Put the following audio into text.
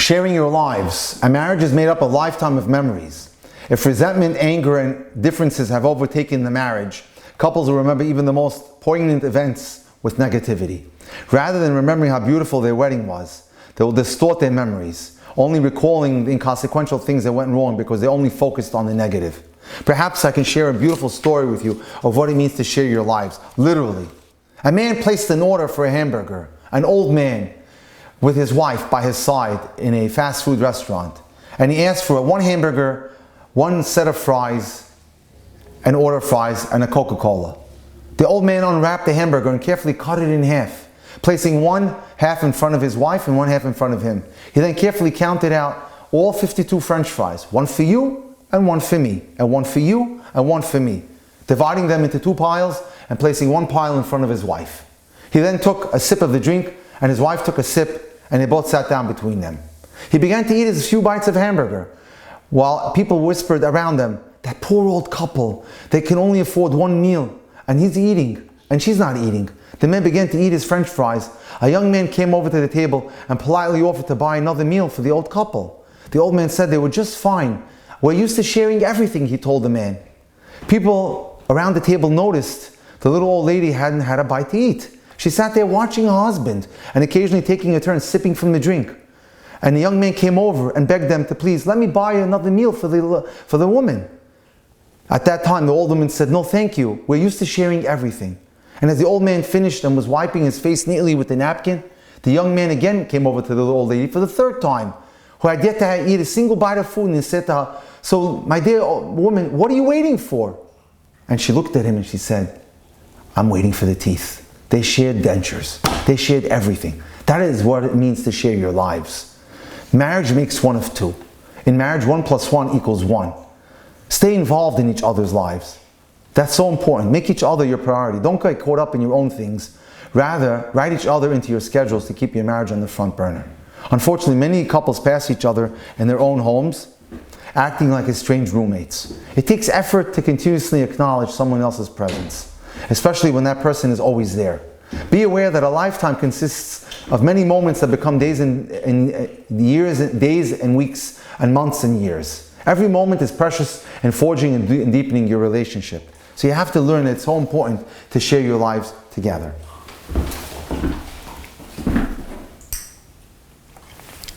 Sharing your lives. A marriage is made up of a lifetime of memories. If resentment, anger, and differences have overtaken the marriage, couples will remember even the most poignant events with negativity. Rather than remembering how beautiful their wedding was, they will distort their memories, only recalling the inconsequential things that went wrong because they only focused on the negative. Perhaps I can share a beautiful story with you of what it means to share your lives. Literally. A man placed an order for a hamburger, an old man with his wife by his side in a fast food restaurant. And he asked for one hamburger, one set of fries, an order of fries, and a Coca-Cola. The old man unwrapped the hamburger and carefully cut it in half, placing one half in front of his wife and one half in front of him. He then carefully counted out all 52 French fries, one for you and one for me, and one for you and one for me, dividing them into two piles and placing one pile in front of his wife. He then took a sip of the drink, and his wife took a sip, and they both sat down between them. He began to eat his few bites of hamburger, while people whispered around them, "That poor old couple, they can only afford one meal, and he's eating, and she's not eating." The man began to eat his French fries. A young man came over to the table and politely offered to buy another meal for the old couple. The old man said they were just fine. "We're used to sharing everything," he told the man. People around the table noticed the little old lady hadn't had a bite to eat. She sat there watching her husband and occasionally taking a turn sipping from the drink. And the young man came over and begged them to please let me buy another meal for the woman. At that time, the old woman said, "No, thank you. We're used to sharing everything." And as the old man finished and was wiping his face neatly with the napkin, the young man again came over to the old lady for the third time, who had yet to eat a single bite of food, and he said to her, "So, my dear woman, what are you waiting for?" And she looked at him and she said, "I'm waiting for the teeth." They shared dentures. They shared everything. That is what it means to share your lives. Marriage makes one of two. In marriage, 1 + 1 = 1. Stay involved in each other's lives. That's so important. Make each other your priority. Don't get caught up in your own things. Rather, write each other into your schedules to keep your marriage on the front burner. Unfortunately, many couples pass each other in their own homes, acting like estranged roommates. It takes effort to continuously acknowledge someone else's presence, especially when that person is always there. Be aware that a lifetime consists of many moments that become days and years, days and weeks and months and years. Every moment is precious in forging and deepening your relationship. So you have to learn that it's so important to share your lives together.